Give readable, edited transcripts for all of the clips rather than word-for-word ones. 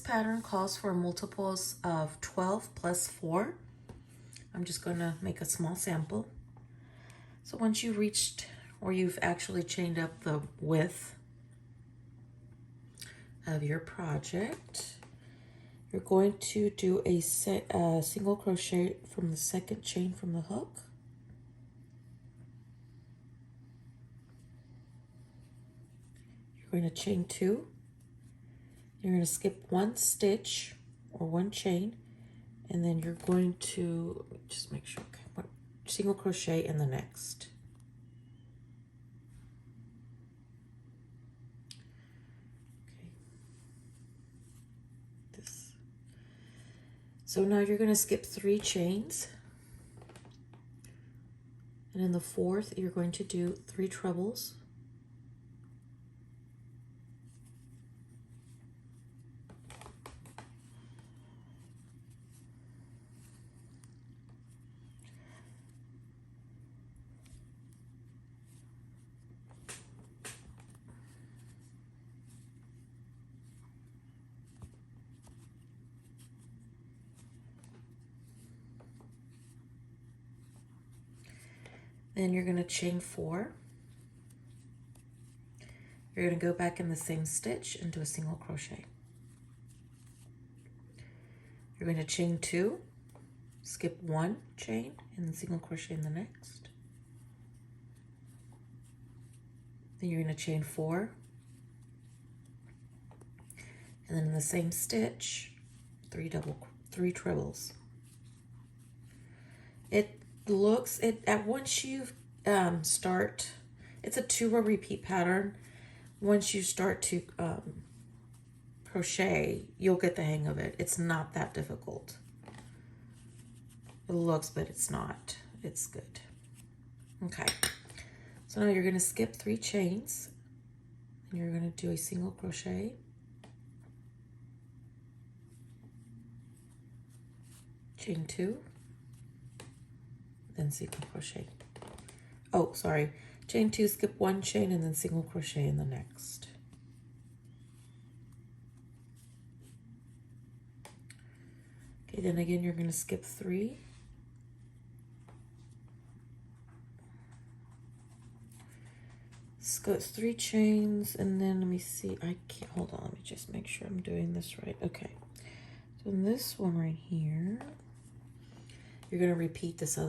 pattern calls for multiples of 12 plus 4. I'm just going to make a small sample. So once you've reached, or you've actually chained up the width of your project, you're going to do a single crochet from the second chain from the hook. You're going to chain 2. You're going to skip 1 stitch or 1 chain, and then you're going to just make sure, okay, single crochet in the next. Okay. So now you're going to skip 3 chains, and in the 4th you're going to do 3 trebles. Then you're going to chain 4. You're going to go back in the same stitch and do a single crochet. You're going to chain 2, skip 1 chain, and then single crochet in the next. Then you're going to chain 4, and then in the same stitch, 3 trebles. Once you start, it's a 2-row repeat pattern. Once you start to crochet, you'll get the hang of it. It's not that difficult. It looks, but it's not. It's good. Okay. So now you're going to skip 3 chains, and you're going to do a single crochet. Chain 2. Then single crochet. Oh, sorry. Chain 2, skip 1 chain, and then single crochet in the next. Okay, then again, you're going to skip 3. Skip 3 chains, and then let me see. Hold on. Let me just make sure I'm doing this right. Okay. So in this one right here, you're going to repeat this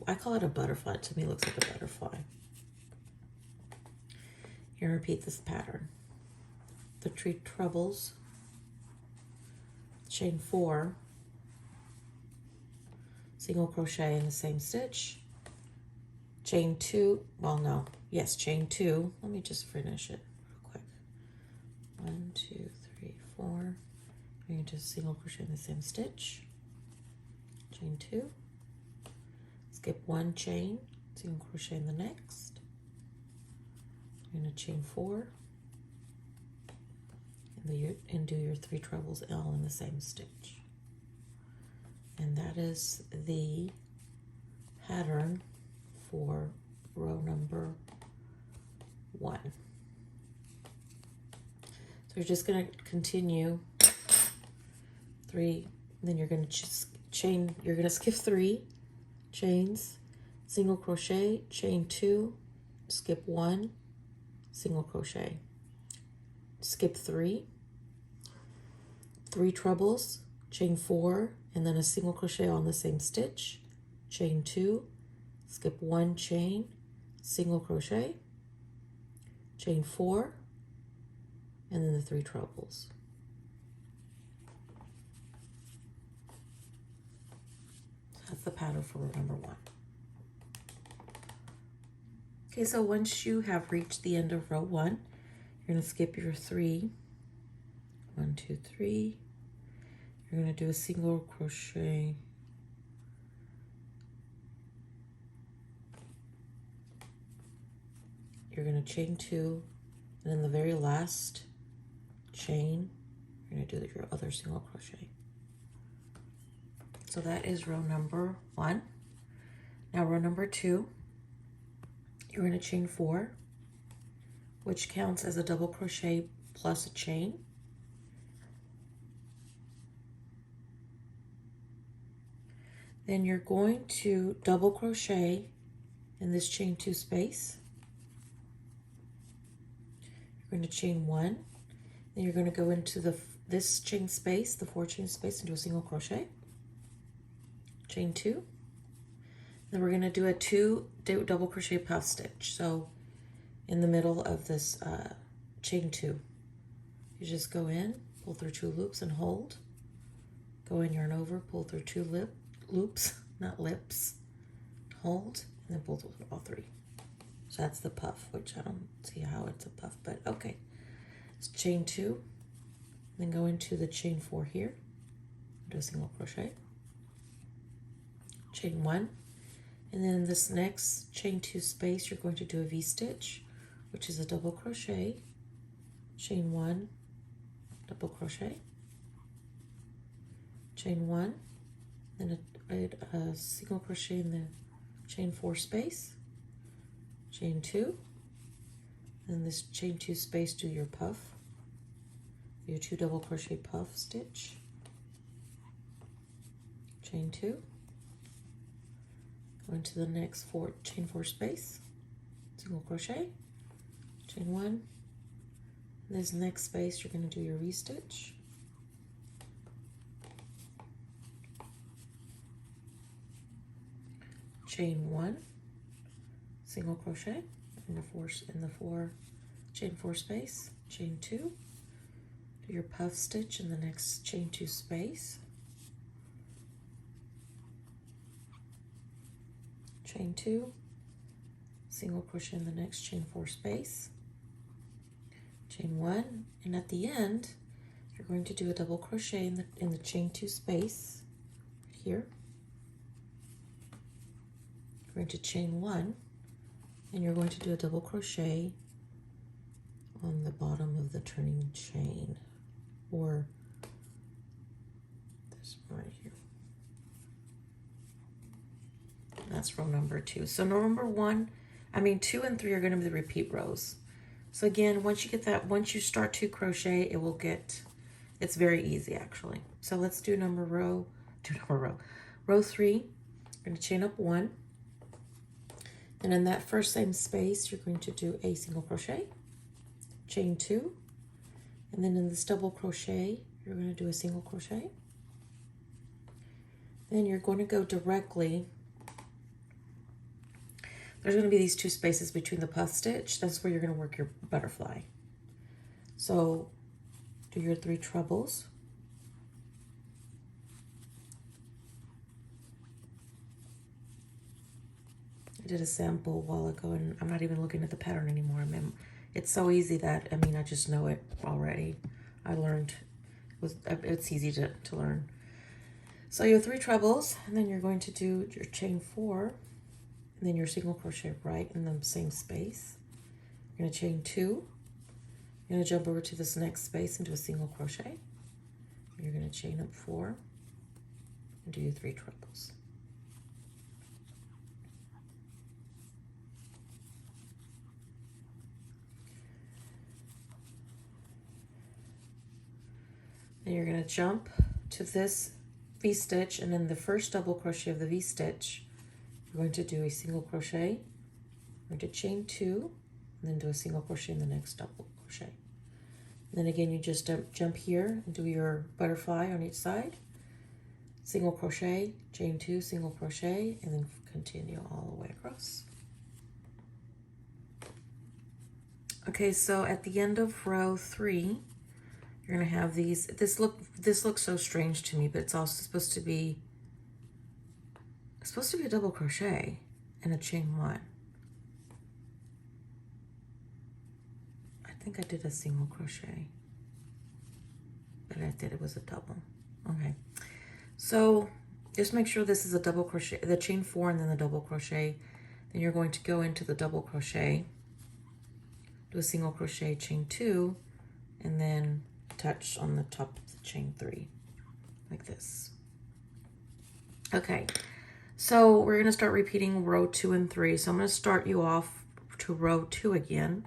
I call it a butterfly. To me, it looks like a butterfly. You're going to repeat this pattern. The 3 trebles, chain 4, single crochet in the same stitch, chain 2, chain 2. Let me just finish it real quick. 1, 2, 3, 4. You're going to just single crochet in the same stitch, chain 2, skip 1 chain, single crochet in the next. You're going to chain 4, and do your 3 trebles all in the same stitch. And that is the pattern for row number 1. So you're just going to continue 3, then you're going to just chain, you're going to skip 3 chains, single crochet, chain 2, skip 1, single crochet, skip 3 trebles, chain 4, and then a single crochet on the same stitch, chain 2, skip 1 chain, single crochet, chain 4, and then the 3 trebles. That's the pattern for row number 1. Okay, so once you have reached the end of row 1, you're going to skip your 3. 1, 2, 3. You're going to do a single crochet. You're going to chain 2, and then the very last chain, you're going to do your other single crochet. So that is row number 1. Now row number 2, you're going to chain 4, which counts as a double crochet plus a chain. Then you're going to double crochet in this chain 2 space. You're going to chain 1. Then you're going to go into this chain space, the 4 chain space, and do a single crochet. Chain 2. Then we're going to do a 2 double crochet puff stitch. So in the middle of this chain 2, you just go in, pull through 2 loops and hold. Go in, yarn over, pull through 2 loops, not lips, hold, and then pull through all 3. So that's the puff, which I don't see how it's a puff, but okay. It's chain 2, then go into the chain 4 here, do a single crochet, chain 1, and then in this next chain 2 space, you're going to do a V-stitch, which is a double crochet, chain 1, double crochet, chain 1, then a single crochet in the chain 4 space, chain 2, then this chain 2 space, do your puff, your 2 double crochet puff stitch, chain 2, go into the next chain 4 space, single crochet, chain 1, this next space you're going to do your V-stitch, chain 1, single crochet in the 4 chain 4 space, chain 2, do your puff stitch in the next chain 2 space, chain 2, single crochet in the next chain 4 space, chain 1, and at the end you're going to do a double crochet in the chain 2 space right here. You're going to chain 1, and you're going to do a double crochet on the bottom of the turning chain, or this right here. That's row number 2. So number 2 and 3 are going to be the repeat rows. So again, once you start to crochet, it's very easy actually. So let's do row 3. You're going to chain up 1. And in that first same space, you're going to do a single crochet, chain 2, and then in this double crochet, you're going to do a single crochet. Then you're going to go directly, there's going to be these 2 spaces between the puff stitch. That's where you're going to work your butterfly. So do your 3 trebles. I did a sample a while ago, and I'm not even looking at the pattern anymore. It's so easy that, I just know it already. I learned, it's easy to learn. So you have 3 trebles, and then you're going to do your chain 4, and then your single crochet right in the same space. You're going to chain 2. You're going to jump over to this next space and do a single crochet. You're going to chain up 4 and do your 3 trebles. Then you're going to jump to this V-stitch, and in the first double crochet of the V-stitch, you're going to do a single crochet. You're going to chain 2, and then do a single crochet in the next double crochet. And then again, you just jump here and do your butterfly on each side. Single crochet, chain 2, single crochet, and then continue all the way across. Okay, so at the end of row 3, you're gonna have these. This looks so strange to me, but it's also supposed to be a double crochet and a chain 1. I think I did a single crochet, but it was a double. Okay, so just make sure this is a double crochet, the chain 4 and then the double crochet. Then you're going to go into the double crochet, do a single crochet, chain 2, and then touch on the top of the chain 3 like this. Okay, so we're going to start repeating row 2 and 3. So I'm going to start you off to row 2 again,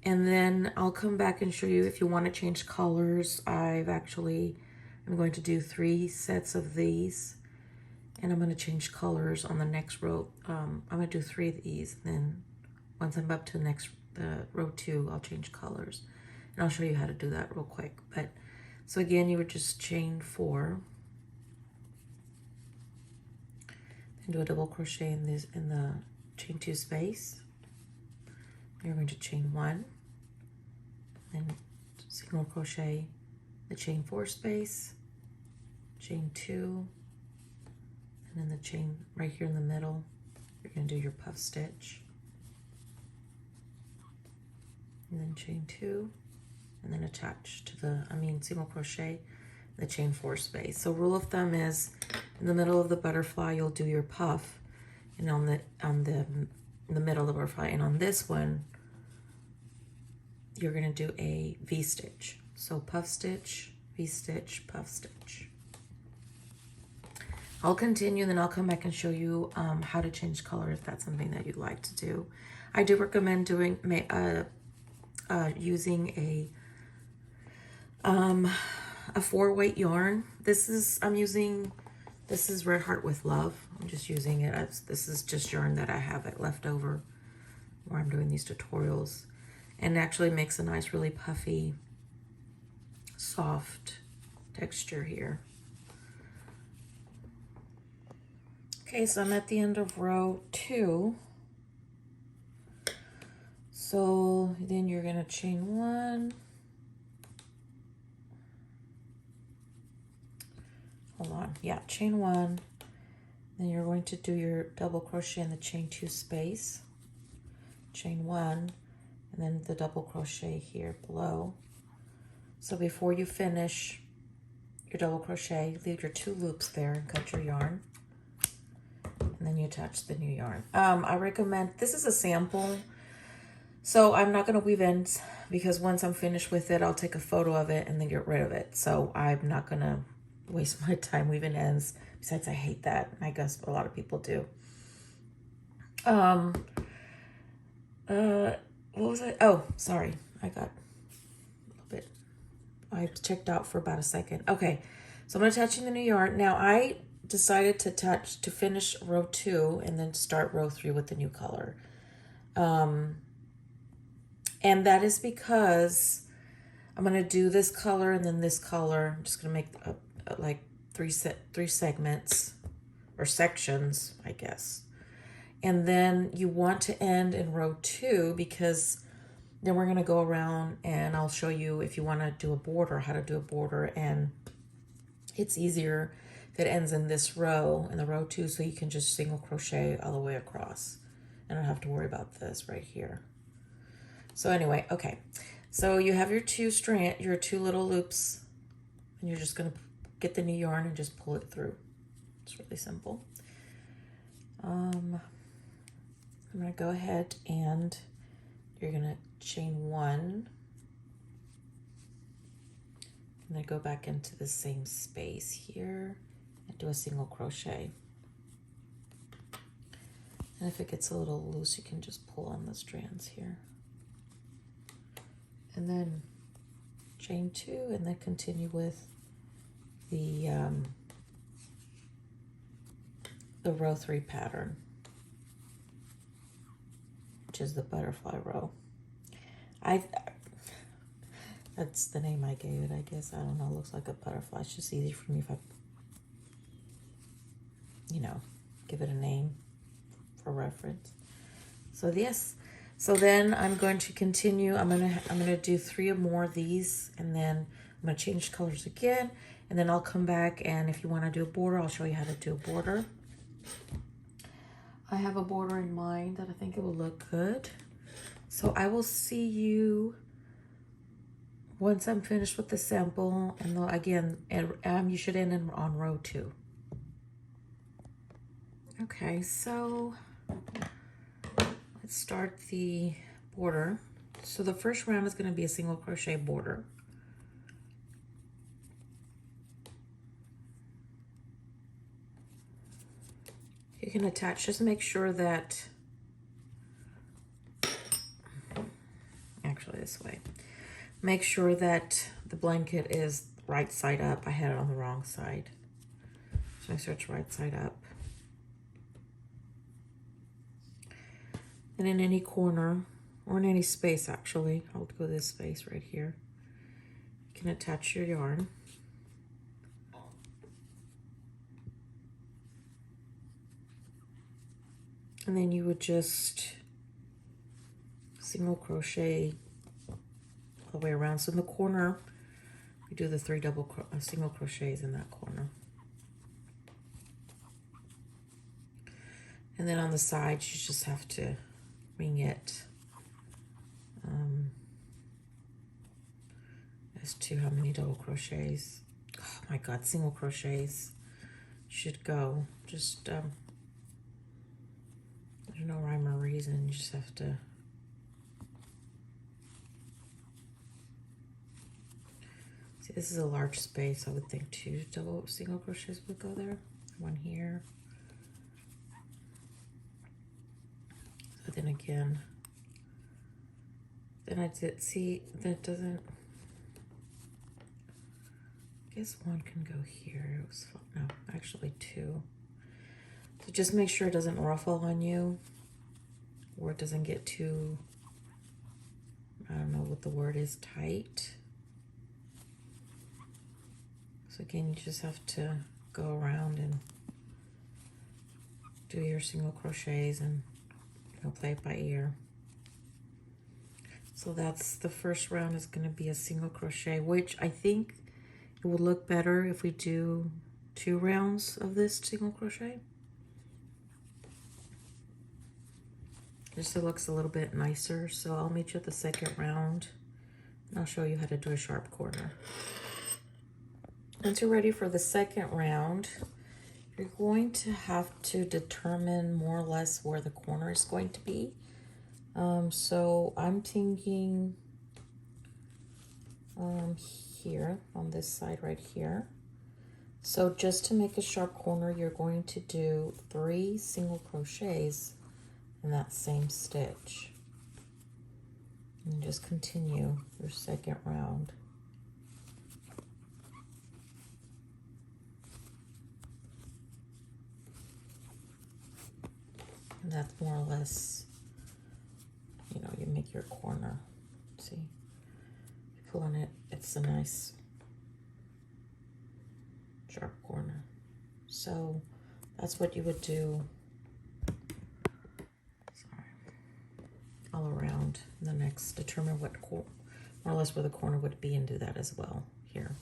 and then I'll come back and show you if you want to change colors. I'm going to do 3 sets of these, and I'm going to change colors on the next row. I'm going to do 3 of these, and then once I'm up to the next row 2, I'll change colors, and I'll show you how to do that real quick. But so again, you would just chain 4 and do a double crochet in the chain 2 space. You're going to chain 1, then single crochet the chain 4 space, chain 2, and then the chain right here in the middle, you're going to do your puff stitch, and then chain 2, and then attach to the, single crochet the chain 4 space. So rule of thumb is in the middle of the butterfly you'll do your puff, and in the middle of the butterfly, and on this one you're going to do a V-stitch. So puff stitch, V-stitch, puff stitch. I'll continue, and then I'll come back and show you how to change color if that's something that you'd like to do. I do recommend doing using a 4-weight yarn. This is Red Heart with Love. I'm just using it as, this is just yarn that I have it left over where I'm doing these tutorials, and it actually makes a nice, really puffy, soft texture here. Okay, so I'm at the end of row 2. So then you're going to chain 1. Hold on. Yeah, chain 1. Then you're going to do your double crochet in the chain 2 space. Chain 1, and then the double crochet here below. So before you finish your double crochet, leave your 2 loops there and cut your yarn. And then you attach the new yarn. I recommend, this is a sample, so I'm not going to weave ends, because once I'm finished with it, I'll take a photo of it and then get rid of it. So I'm not going to waste my time weaving ends. Besides, I hate that. I guess a lot of people do. What was I? Oh, sorry. I got a little bit, I checked out for about a second. Okay, so I'm attaching the new yarn. Now I decided to finish row 2 and then start row 3 with the new color. And that is because I'm going to do this color and then this color. I'm just going to make like three segments or sections, I guess. And then you want to end in row 2, because then we're going to go around and I'll show you if you want to do a border, how to do a border. And it's easier if it ends in this row, in the row 2, so you can just single crochet all the way across. I don't have to worry about this right here. So anyway, okay. So you have your 2 little loops, and you're just going to get the new yarn and just pull it through. It's really simple. I'm going to go ahead and you're going to chain 1 and then go back into the same space here and do a single crochet. And if it gets a little loose, you can just pull on the strands here. And then chain 2 and then continue with the row 3 pattern, which is the butterfly row. That's the name I gave it, I guess. I don't know, it looks like a butterfly. It's just easy for me if I, give it a name for reference. So yes, so then I'm going to continue. I'm gonna do 3 or more of these, and then I'm gonna change colors again, and then I'll come back, and if you want to do a border, I'll show you how to do a border. I have a border in mind that I think it will look good. So I will see you once I'm finished with the sample, and again, you should end on row 2. Okay, so let's start the border. So the first round is going to be a single crochet border. You can attach, just make sure that, actually this way, make sure that the blanket is right side up. I had it on the wrong side. So make sure it's right side up. And in any corner, or in any space actually, I'll go this space right here, you can attach your yarn. And then you would just single crochet all the way around. So in the corner, you do the 3 single crochets in that corner. And then on the sides, you just have to ring it as to how many double crochets. Oh my God, single crochets should go. Just, there's no rhyme or reason. You just have to. See, this is a large space. I would think 2 single crochets would go there. 1 here. So then again, then I did see that doesn't. I guess 1 can go here. It was no, actually 2. So just make sure it doesn't ruffle on you, or it doesn't get too, I don't know what the word is, tight. So again, you just have to go around and do your single crochets and play it by ear. So that's the first round is going to be a single crochet, which I think it would look better if we do 2 rounds of this single crochet. Just so it looks a little bit nicer. So I'll meet you at the second round and I'll show you how to do a sharp corner. Once you're ready for the second round, you're going to have to determine more or less where the corner is going to be. So I'm thinking here on this side right here. So just to make a sharp corner, you're going to do 3 single crochets in that same stitch. And just continue your second round. And that's more or less, you make your corner. See, you pull on it, it's a nice sharp corner. So that's what you would do, all around the next. Determine what more or less where the corner would be and do that as well here.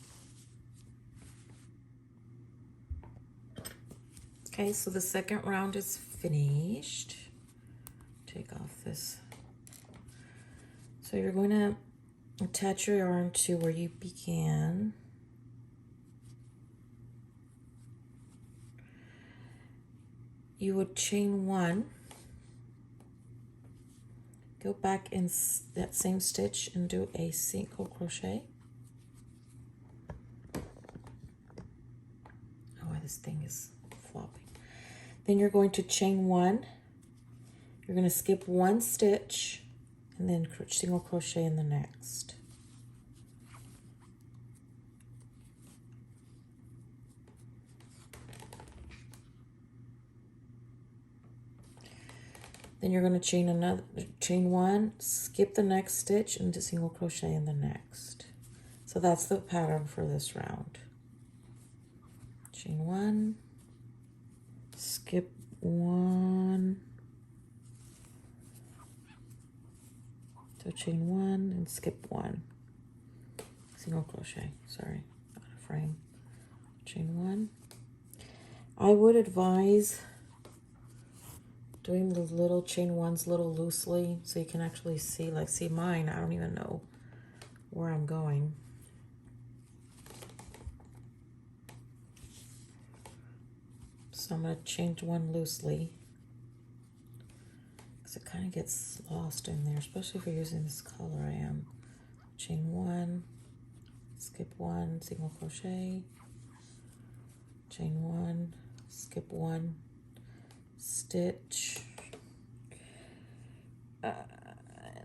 Okay, so the second round is finished. Take off this. So you're going to attach your yarn to where you began. You would chain 1, go back in that same stitch and do a single crochet. Oh, this thing is flopping. Then you're going to chain 1. You're going to skip 1 stitch and then single crochet in the next. Then you're going to chain 1, skip the next stitch and single crochet in the next. So that's the pattern for this round. Chain 1, skip 1, so chain 1 and skip 1, single crochet, sorry, out of frame, chain 1. I would advise doing the little chain 1s a little loosely so you can actually see, like see mine, I don't even know where I'm going. So I'm going to chain 1 loosely because it kind of gets lost in there, especially if you're using this color I am. Chain 1, skip 1, single crochet, chain 1, skip 1, stitch,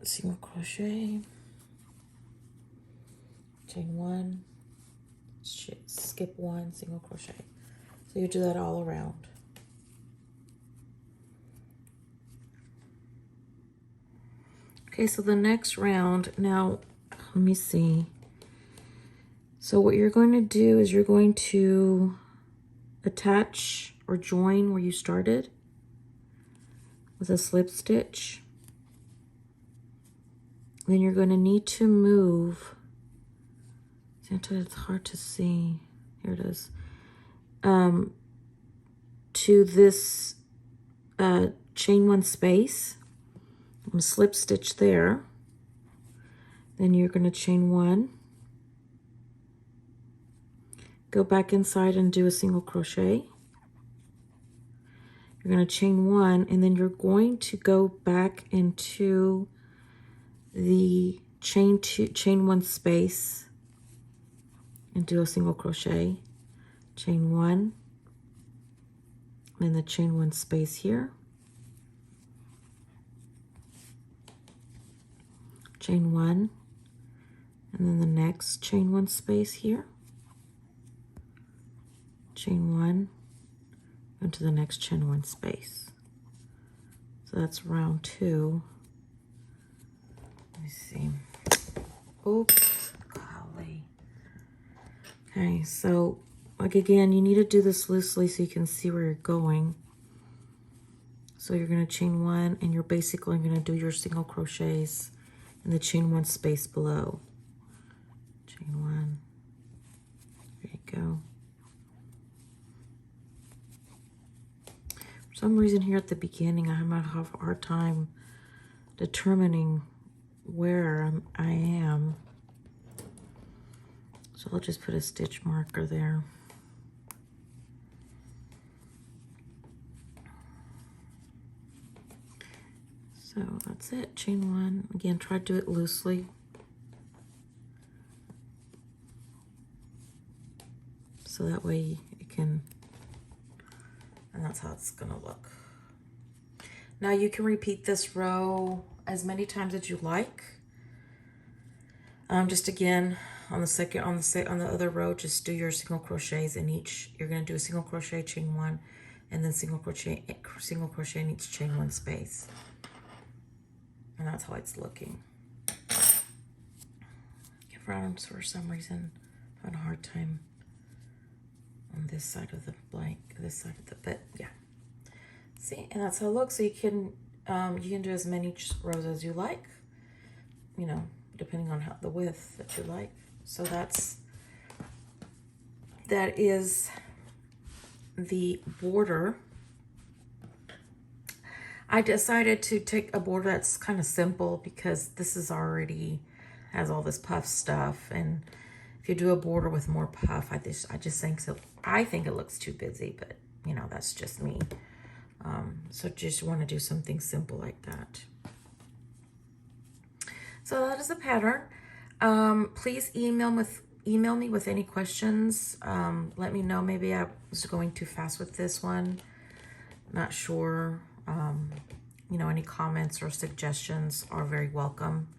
single crochet, chain 1, skip 1, single crochet. So you do that all around. Okay, so the next round, now, let me see. So what you're going to do is you're going to attach or join where you started with a slip stitch. Then you're going to need to move. It's hard to see. Here it is. To this chain one space. I'm going to slip stitch there. Then you're going to chain one. Go back inside and do a single crochet. You're going to chain one, and then you're going to go back into the chain one space and do a single crochet. Chain one, and the chain one space here. Chain one, and then the next chain one space here. Chain one, into the next chain one space. So that's round 2. Let me see. Oops, golly. Okay, so like again, you need to do this loosely so you can see where you're going. So you're going to chain one, and you're basically going to do your single crochets in the chain one space below. Chain one. There you go. For some reason here at the beginning, I might have a hard time determining where I am. So I'll just put a stitch marker there. So that's it, chain one. Again, try to do it loosely. So that way it can, and that's how it's gonna look. Now you can repeat this row as many times as you like. Just again, on the other row, just do your single crochets in each. You're gonna do a single crochet, chain one, and then single crochet in each chain one space. And that's how it's looking. Around for some reason, I had a hard time on this side of the blank, but yeah. See, and that's how it looks. So you can do as many rows as you like, you know, depending on the width that you like. So that is the border. I decided to take a border that's kind of simple because this is already has all this puff stuff, and if you do a border with more puff, I just think so. I think it looks too busy, but you know, that's just me. So just want to do something simple like that. So that is the pattern. Please email me with any questions. Let me know. Maybe I was going too fast with this one. Not sure. You know, any comments or suggestions are very welcome.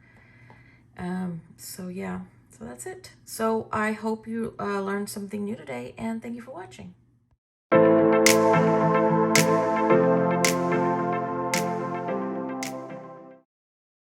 So yeah, so that's it. So I hope you learned something new today, and thank you for watching.